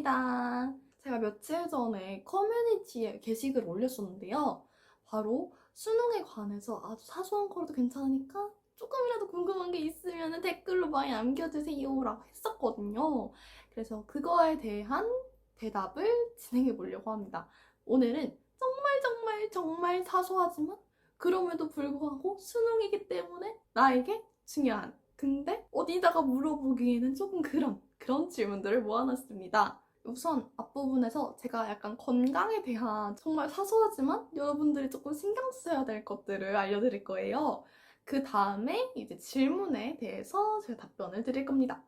반갑습니다. 제가 며칠 전에 커뮤니티에 게시글 올렸었는데요. 바로 수능에 관해서 아주 사소한 거라도 괜찮으니까 조금이라도 궁금한 게 있으면 댓글로 많이 남겨주세요 라고 했었거든요. 그래서 그거에 대한 대답을 진행해 보려고 합니다. 오늘은 정말 정말 정말 사소하지만 그럼에도 불구하고 수능이기 때문에 나에게 중요한, 근데 어디다가 물어보기에는 조금 그런 질문들을 모아놨습니다. 우선 앞부분에서 제가 약간 건강에 대한 정말 사소하지만 여러분들이 조금 신경 써야 될 것들을 알려드릴 거예요. 그 다음에 이제 질문에 대해서 제가 답변을 드릴 겁니다.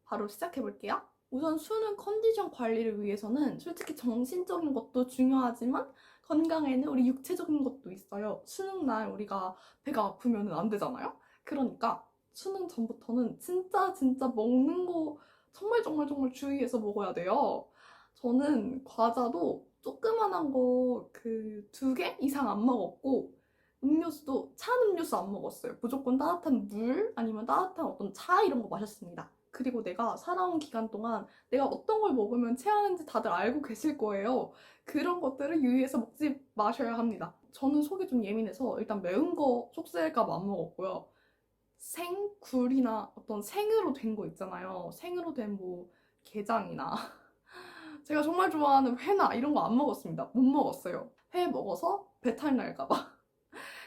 바로 시작해볼게요. 우선 수능 컨디션 관리를 위해서는 솔직히 정신적인 것도 중요하지만 건강에는 우리 육체적인 것도 있어요. 수능 날 우리가 배가 아프면 안 되잖아요? 그러니까 수능 전부터는 진짜 먹는 거 정말 정말 정말 주의해서 먹어야 돼요. 저는 과자도 조그만한 거 그 2개 이상 안 먹었고 음료수도 찬 음료수 안 먹었어요. 무조건 따뜻한 물 아니면 따뜻한 어떤 차 이런 거 마셨습니다. 그리고 내가 살아온 기간 동안 내가 어떤 걸 먹으면 체하는지 다들 알고 계실 거예요. 그런 것들을 유의해서 먹지 마셔야 합니다. 저는 속이 좀 예민해서 일단 매운 거 속쓰릴까 봐 안 먹었고요. 생굴이나 어떤 생으로 된 거 있잖아요. 생으로 된 뭐 게장이나 제가 정말 좋아하는 회나 이런 거 안 먹었습니다. 못 먹었어요. 회 먹어서 배탈 날까 봐.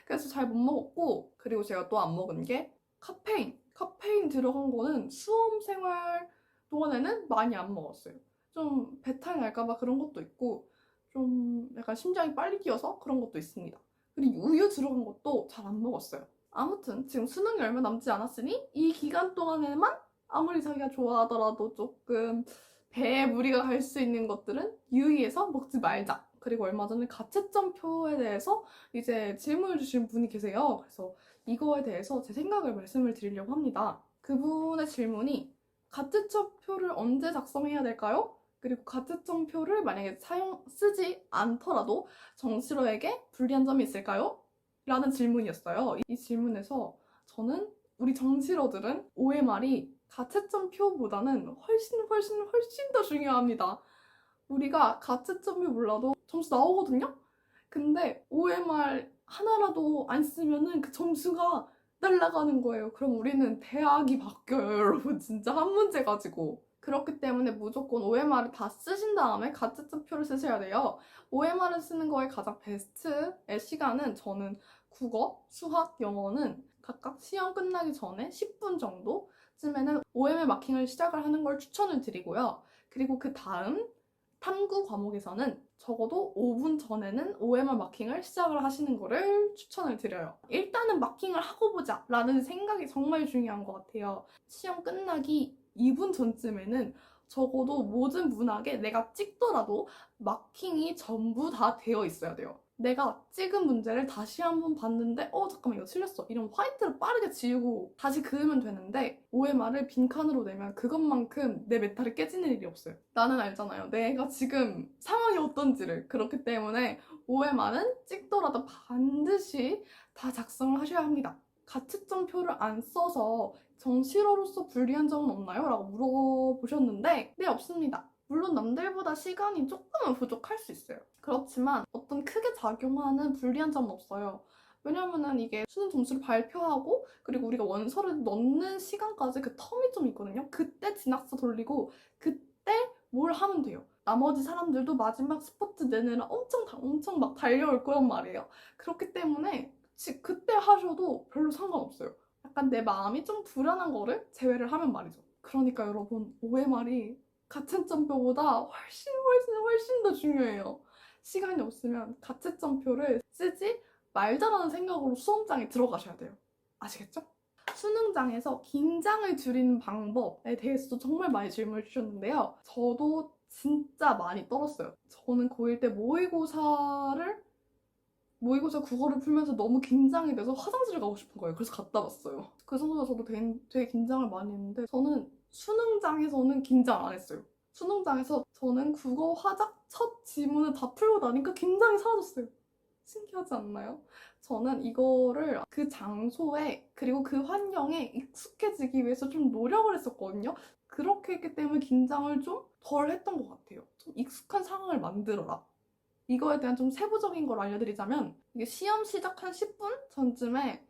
그래서 잘 못 먹었고, 그리고 제가 또 안 먹은 게 카페인 들어간 거는 수험 생활 동안에는 많이 안 먹었어요. 좀 배탈 날까 봐 그런 것도 있고, 좀 약간 심장이 빨리 뛰어서 그런 것도 있습니다. 그리고 우유 들어간 것도 잘 안 먹었어요. 아무튼 지금 수능이 얼마 남지 않았으니 이 기간 동안에만 아무리 자기가 좋아하더라도 조금 배에 무리가 갈 수 있는 것들은 유의해서 먹지 말자. 그리고 얼마 전에 가채점표에 대해서 이제 질문을 주신 분이 계세요. 그래서 이거에 대해서 제 생각을 말씀을 드리려고 합니다. 그분의 질문이 가채점표를 언제 작성해야 될까요? 그리고 가채점표를 만약에 쓰지 않더라도 정시러에게 불리한 점이 있을까요? 라는 질문이었어요. 이 질문에서 저는 우리 정시러들은 OMR이 가채점표보다는 훨씬 더 중요합니다. 우리가 가채점이 몰라도 점수 나오거든요? 근데 OMR 하나라도 안 쓰면은 그 점수가 날아가는 거예요. 그럼 우리는 대학이 바뀌어요, 여러분. 진짜 한 문제 가지고. 그렇기 때문에 무조건 OMR을 다 쓰신 다음에 가채점표를 쓰셔야 돼요. OMR을 쓰는 거에 가장 베스트의 시간은 저는 국어, 수학, 영어는 각각 시험 끝나기 전에 10분 정도쯤에는 OMR 마킹을 시작을 하는 걸 추천을 드리고요. 그리고 그 다음 탐구 과목에서는 적어도 5분 전에는 OMR 마킹을 시작을 하시는 거를 추천을 드려요. 일단은 마킹을 하고 보자 라는 생각이 정말 중요한 것 같아요. 시험 끝나기 2분 전쯤에는 적어도 모든 문학에 내가 찍더라도 마킹이 전부 다 되어 있어야 돼요. 내가 찍은 문제를 다시 한번 봤는데 잠깐만 이거 틀렸어 이러면 화이트를 빠르게 지우고 다시 그으면 되는데 OMR을 빈칸으로 내면 그것만큼 내 메탈이 깨지는 일이 없어요. 나는 알잖아요. 내가 지금 상황이 어떤지를. 그렇기 때문에 OMR은 찍더라도 반드시 다 작성을 하셔야 합니다. 가채점표를 안 써서 정시러로서 불리한 점은 없나요? 라고 물어보셨는데 네, 없습니다. 물론 남들보다 시간이 조금은 부족할 수 있어요. 그렇지만 어떤 크게 작용하는 불리한 점은 없어요. 왜냐면은 이게 수능 점수를 발표하고 그리고 우리가 원서를 넣는 시간까지 그 텀이 좀 있거든요. 그때 진학서 돌리고 그때 뭘 하면 돼요. 나머지 사람들도 마지막 스포트 내느라 엄청 막 달려올 거란 말이에요. 그렇기 때문에 그때 하셔도 별로 상관없어요. 약간 내 마음이 좀 불안한 거를 제외를 하면 말이죠. 그러니까 여러분 OMR이 가채점표보다 훨씬 더 중요해요. 시간이 없으면 가채점표를 쓰지 말자라는 생각으로 수험장에 들어가셔야 돼요. 아시겠죠? 수능장에서 긴장을 줄이는 방법에 대해서도 정말 많이 질문을 주셨는데요. 저도 진짜 많이 떨었어요. 저는 고1 때 모의고사 국어를 풀면서 너무 긴장이 돼서 화장실을 가고 싶은 거예요. 그래서 갔다 왔어요. 그 정도로 저도 되게 긴장을 많이 했는데 저는 수능장에서는 긴장 안 했어요. 수능장에서 저는 국어 화작 첫 지문을 다 풀고 나니까 긴장이 사라졌어요. 신기하지 않나요? 저는 이거를 그 장소에 그리고 그 환경에 익숙해지기 위해서 좀 노력을 했었거든요. 그렇게 했기 때문에 긴장을 좀 덜 했던 것 같아요. 좀 익숙한 상황을 만들어라. 이거에 대한 좀 세부적인 걸 알려드리자면, 이게 시험 시작 한 10분 전쯤에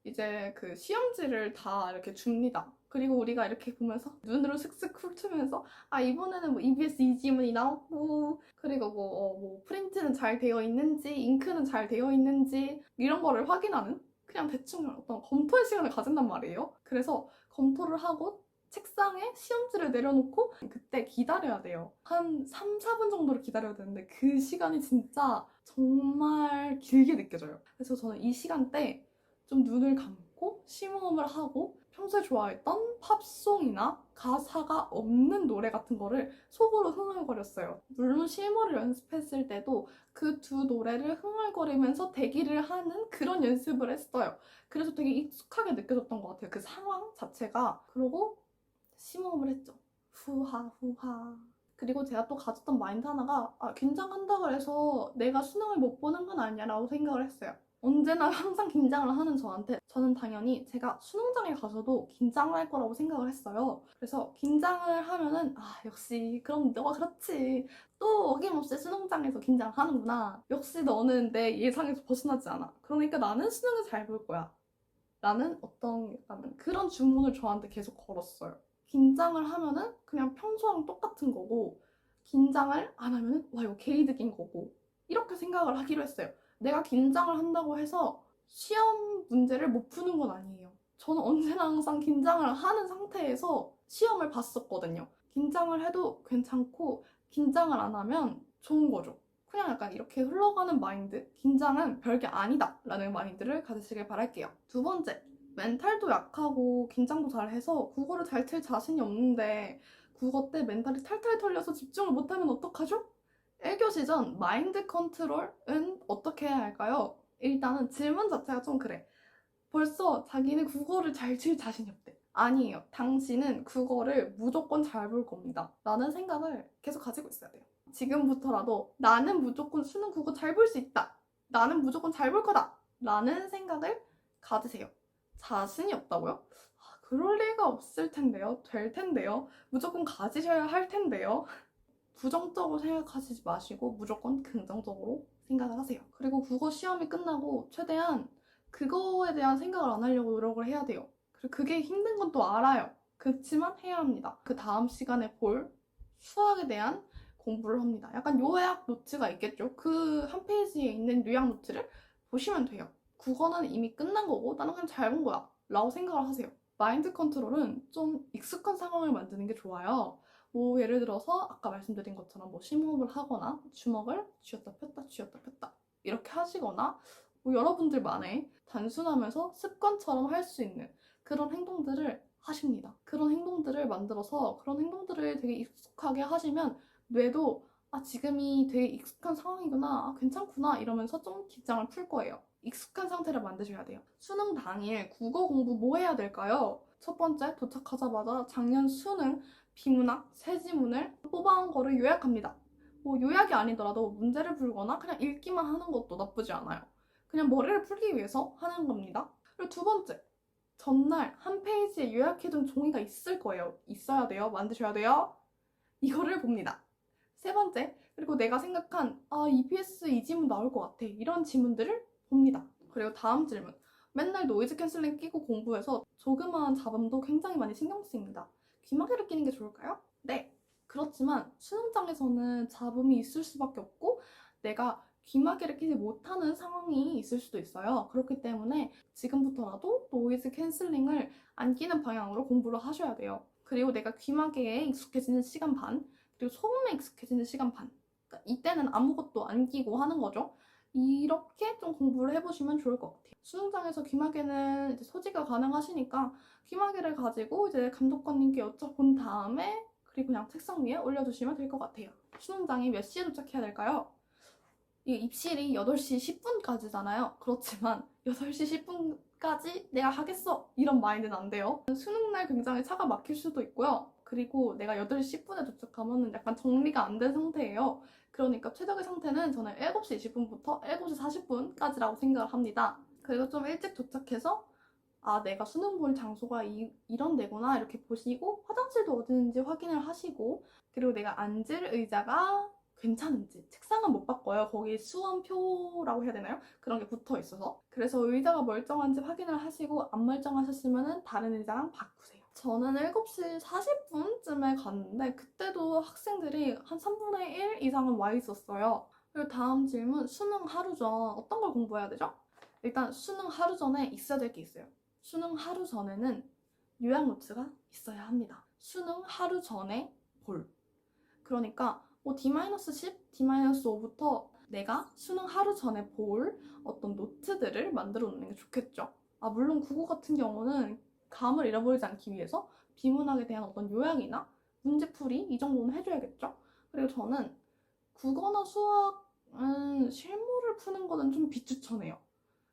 이제 그 시험지를 다 이렇게 줍니다. 그리고 우리가 이렇게 보면서 눈으로 슥슥 훑으면서 아 이번에는 뭐 EBS 이지문이 나왔고, 그리고 뭐 프린트는 잘 되어 있는지, 잉크는 잘 되어 있는지 이런 거를 확인하는, 그냥 대충 어떤 검토의 시간을 가진단 말이에요. 그래서 검토를 하고 책상에 시험지를 내려놓고 그때 기다려야 돼요. 한 3, 4분 정도를 기다려야 되는데 그 시간이 진짜 정말 길게 느껴져요. 그래서 저는 이 시간대 좀 눈을 감고 심호흡을 하고 평소에 좋아했던 팝송이나 가사가 없는 노래 같은 거를 속으로 흥얼거렸어요. 물론 실무를 연습했을 때도 그 두 노래를 흥얼거리면서 대기를 하는 그런 연습을 했어요. 그래서 되게 익숙하게 느껴졌던 것 같아요. 그 상황 자체가. 그리고 심호흡을 했죠. 후하 후하. 그리고 제가 또 가졌던 마인드 하나가 긴장한다고 해서 내가 수능을 못 보는 건 아니야 라고 생각을 했어요. 언제나 항상 긴장을 하는 저는 당연히 제가 수능장에 가서도 긴장을 할 거라고 생각을 했어요. 그래서 긴장을 하면은 역시 그럼 너가 그렇지. 또 어김없이 수능장에서 긴장을 하는구나. 역시 너는 내 예상에서 벗어나지 않아. 그러니까 나는 수능을 잘 볼 거야. 라는 어떤 약간 그런 주문을 저한테 계속 걸었어요. 긴장을 하면은 그냥 평소랑 똑같은 거고, 긴장을 안 하면은 와 이거 개이득인 거고, 이렇게 생각을 하기로 했어요. 내가 긴장을 한다고 해서 시험 문제를 못 푸는 건 아니에요. 저는 언제나 항상 긴장을 하는 상태에서 시험을 봤었거든요. 긴장을 해도 괜찮고 긴장을 안 하면 좋은 거죠. 그냥 약간 이렇게 흘러가는 마인드, 긴장은 별게 아니다 라는 마인드를 가지시길 바랄게요. 두 번째, 멘탈도 약하고 긴장도 잘해서 국어를 잘 칠 자신이 없는데 국어 때 멘탈이 탈탈 털려서 집중을 못하면 어떡하죠? 1교시 전 마인드 컨트롤은 어떻게 해야 할까요? 일단은 질문 자체가 좀 그래. 벌써 자기는 국어를 잘 칠 자신이 없대. 아니에요. 당신은 국어를 무조건 잘 볼 겁니다. 라는 생각을 계속 가지고 있어야 돼요. 지금부터라도 나는 무조건 수능 국어 잘 볼 수 있다. 나는 무조건 잘 볼 거다. 라는 생각을 가지세요. 자신이 없다고요? 그럴 리가 없을 텐데요. 될 텐데요. 무조건 가지셔야 할 텐데요. 부정적으로 생각하시지 마시고 무조건 긍정적으로 생각을 하세요. 그리고 국어 시험이 끝나고 최대한 그거에 대한 생각을 안 하려고 노력을 해야 돼요. 그리고 그게 힘든 건 또 알아요. 그렇지만 해야 합니다. 그 다음 시간에 볼 수학에 대한 공부를 합니다. 약간 요약 노트가 있겠죠. 그 한 페이지에 있는 요약 노트를 보시면 돼요. 국어는 이미 끝난 거고 나는 그냥 잘 본 거야 라고 생각을 하세요. 마인드 컨트롤은 좀 익숙한 상황을 만드는 게 좋아요. 뭐 예를 들어서 아까 말씀드린 것처럼 뭐 심호흡을 하거나 주먹을 쥐었다 폈다 쥐었다 폈다 이렇게 하시거나, 뭐 여러분들만의 단순하면서 습관처럼 할 수 있는 그런 행동들을 하십니다. 그런 행동들을 만들어서 그런 행동들을 되게 익숙하게 하시면 뇌도 지금이 되게 익숙한 상황이구나, 괜찮구나 이러면서 좀 긴장을 풀 거예요. 익숙한 상태를 만드셔야 돼요. 수능 당일 국어 공부 뭐 해야 될까요? 첫 번째, 도착하자마자 작년 수능 비문학 세 지문을 뽑아온 거를 요약합니다. 뭐 요약이 아니더라도 문제를 풀거나 그냥 읽기만 하는 것도 나쁘지 않아요. 그냥 머리를 풀기 위해서 하는 겁니다. 그리고 두 번째, 전날 한 페이지에 요약해둔 종이가 있을 거예요. 있어야 돼요. 만드셔야 돼요. 이거를 봅니다. 세 번째, 그리고 내가 생각한 EBS 이 지문 나올 것 같아. 이런 지문들을 봅니다. 그리고 다음 질문. 맨날 노이즈 캔슬링 끼고 공부해서 조그마한 잡음도 굉장히 많이 신경 쓰입니다. 귀마개를 끼는 게 좋을까요? 네. 그렇지만 수능장에서는 잡음이 있을 수밖에 없고 내가 귀마개를 끼지 못하는 상황이 있을 수도 있어요. 그렇기 때문에 지금부터라도 노이즈 캔슬링을 안 끼는 방향으로 공부를 하셔야 돼요. 그리고 내가 귀마개에 익숙해지는 시간 반, 그리고 소음에 익숙해지는 시간 반. 그러니까 이때는 아무것도 안 끼고 하는 거죠. 이렇게 좀 공부를 해보시면 좋을 것 같아요. 수능장에서 귀마개는 이제 소지가 가능하시니까 귀마개를 가지고 이제 감독관님께 여쭤본 다음에 그리고 그냥 책상 위에 올려두시면 될 것 같아요. 수능장이 몇 시에 도착해야 될까요? 이 입실이 8시 10분까지잖아요. 그렇지만 8시 10분까지 내가 하겠어 이런 마인드는 안 돼요. 수능날 굉장히 차가 막힐 수도 있고요. 그리고 내가 8시 10분에 도착하면 약간 정리가 안 된 상태예요. 그러니까 최적의 상태는 저는 7시 20분부터 7시 40분까지라고 생각을 합니다. 그리고 좀 일찍 도착해서 아, 내가 수능 볼 장소가 이런 데구나 이렇게 보시고 화장실도 어디는지 확인을 하시고 그리고 내가 앉을 의자가 괜찮은지 책상은 못 바꿔요. 거기 수험표라고 해야 되나요? 그런 게 붙어 있어서 그래서 의자가 멀쩡한지 확인을 하시고 안 멀쩡하셨으면 다른 의자랑 바꾸세요. 저는 7시 40분쯤에 갔는데 그때도 학생들이 한 3분의 1 이상은 와 있었어요. 그리고 다음 질문, 수능 하루 전 어떤 걸 공부해야 되죠? 일단 수능 하루 전에 있어야 될 게 있어요. 수능 하루 전에는 요약 노트가 있어야 합니다. 수능 하루 전에 볼. 그러니까 뭐 D-10, D-5부터 내가 수능 하루 전에 볼 어떤 노트들을 만들어 놓는 게 좋겠죠. 아, 물론 국어 같은 경우는 감을 잃어버리지 않기 위해서 비문학에 대한 어떤 요약이나 문제풀이 이 정도는 해줘야겠죠. 그리고 저는 국어나 수학은 실무를 푸는 거는 좀 비추천해요.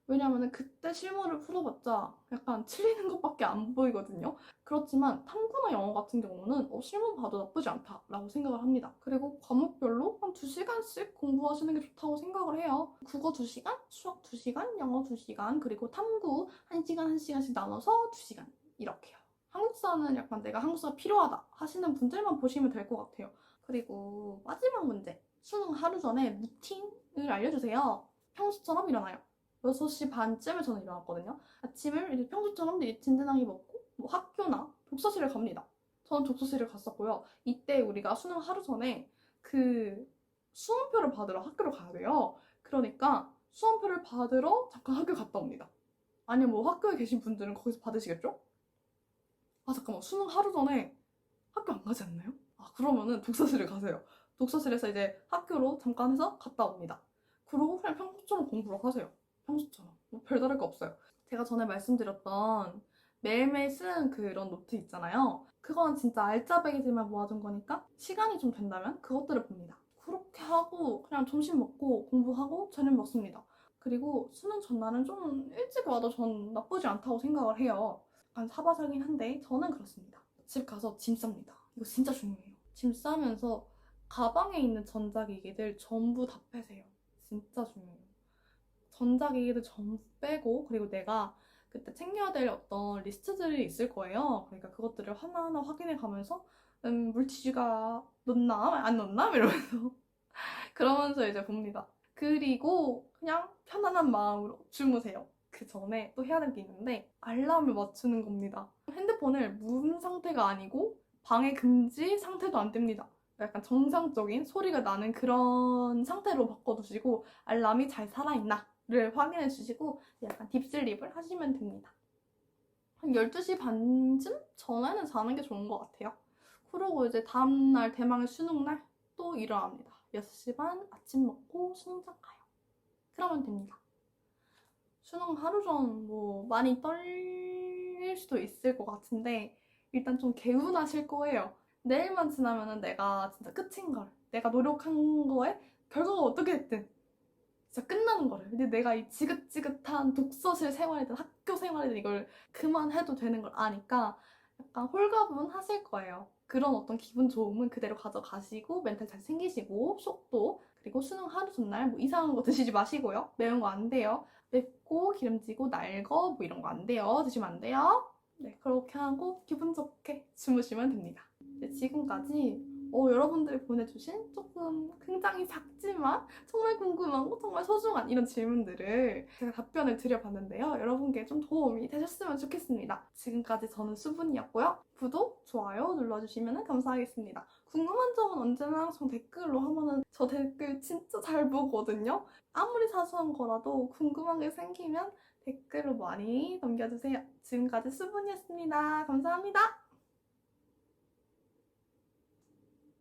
왜냐면은 그때 실무를 풀어봤자 약간 틀리는 것밖에 안 보이거든요. 그렇지만 탐구나 영어 같은 경우는 실무 봐도 나쁘지 않다라고 생각을 합니다. 그리고 과목별로 한 2시간씩 공부하시는 게 좋다고 생각을 해요. 국어 2시간, 수학 2시간, 영어 2시간, 그리고 탐구 1시간 1시간씩 나눠서 2시간 이렇게요. 한국사는 약간 내가 한국사가 필요하다 하시는 분들만 보시면 될 것 같아요. 그리고 마지막 문제. 수능 하루 전에 루틴을 알려주세요. 평소처럼 일어나요. 6시 반쯤에 저는 일어났거든요. 아침을 이제 평소처럼 되게 든든하게 먹고 뭐 학교나 독서실을 갑니다. 저는 독서실을 갔었고요. 이때 우리가 수능 하루 전에 그 수험표를 받으러 학교를 가야 돼요. 그러니까 수험표를 받으러 잠깐 학교 갔다 옵니다. 아니면 뭐 학교에 계신 분들은 거기서 받으시겠죠? 아, 잠깐만, 수능 하루 전에 학교 안 가지 않나요? 아, 그러면은 독서실을 가세요. 독서실에서 이제 학교로 잠깐 해서 갔다 옵니다. 그러고 그냥 평소처럼 공부를 하세요. 평소처럼. 뭐 별다를 거 없어요. 제가 전에 말씀드렸던 매일매일 쓰는 그런 노트 있잖아요. 그건 진짜 알짜배기들만 모아둔 거니까 시간이 좀 된다면 그것들을 봅니다. 그렇게 하고 그냥 점심 먹고 공부하고 저녁 먹습니다. 그리고 수능 전날은 좀 일찍 와도 전 나쁘지 않다고 생각을 해요. 약간 사바사긴 한데 저는 그렇습니다. 집 가서 짐 쌉니다. 이거 진짜 중요해요. 짐 싸면서 가방에 있는 전자기기들 전부 다 빼세요. 진짜 중요해요. 전자기기들 전부 빼고 그리고 내가 그때 챙겨야 될 어떤 리스트들이 있을 거예요. 그러니까 그것들을 하나하나 확인해 가면서 물티슈가 넣나? 안 넣나? 이러면서 그러면서 이제 봅니다. 그리고 그냥 편안한 마음으로 주무세요. 그 전에 또 해야 될 게 있는데 알람을 맞추는 겁니다. 핸드폰을 문 상태가 아니고 방해 금지 상태도 안 됩니다. 약간 정상적인 소리가 나는 그런 상태로 바꿔두시고 알람이 잘 살아있나를 확인해 주시고 약간 딥슬립을 하시면 됩니다. 한 12시 반쯤 전에는 자는 게 좋은 것 같아요. 그리고 이제 다음날 대망의 수능날 또 일어납니다. 6시 반 아침 먹고 수능장 가요. 그러면 됩니다. 수능 하루 전 뭐 많이 떨릴 수도 있을 것 같은데 일단 좀 개운하실 거예요. 내일만 지나면은 내가 진짜 끝인 걸, 내가 노력한 거에 결과가 어떻게 됐든 진짜 끝나는 거를. 근데 내가 이 지긋지긋한 독서실 생활이든 학교 생활이든 이걸 그만해도 되는 걸 아니까 약간 홀가분하실 거예요. 그런 어떤 기분 좋음은 그대로 가져가시고 멘탈 잘 챙기시고 속도 그리고 수능 하루 전날 뭐 이상한 거 드시지 마시고요. 매운 거 안 돼요. 맵고 기름지고 날거 뭐 이런 거 안 돼요. 드시면 안 돼요. 네, 그렇게 하고 기분 좋게 주무시면 됩니다. 네, 지금까지 여러분들이 보내주신 조금 굉장히 작지만 정말 궁금하고 정말 소중한 이런 질문들을 제가 답변을 드려봤는데요. 여러분께 좀 도움이 되셨으면 좋겠습니다. 지금까지 저는 수분이었고요. 구독, 좋아요 눌러주시면 감사하겠습니다. 궁금한 점은 언제나 항상 댓글로 하면은 저 댓글 진짜 잘 보거든요. 아무리 사소한 거라도 궁금한 게 생기면 댓글로 많이 남겨주세요. 지금까지 수분이었습니다. 감사합니다.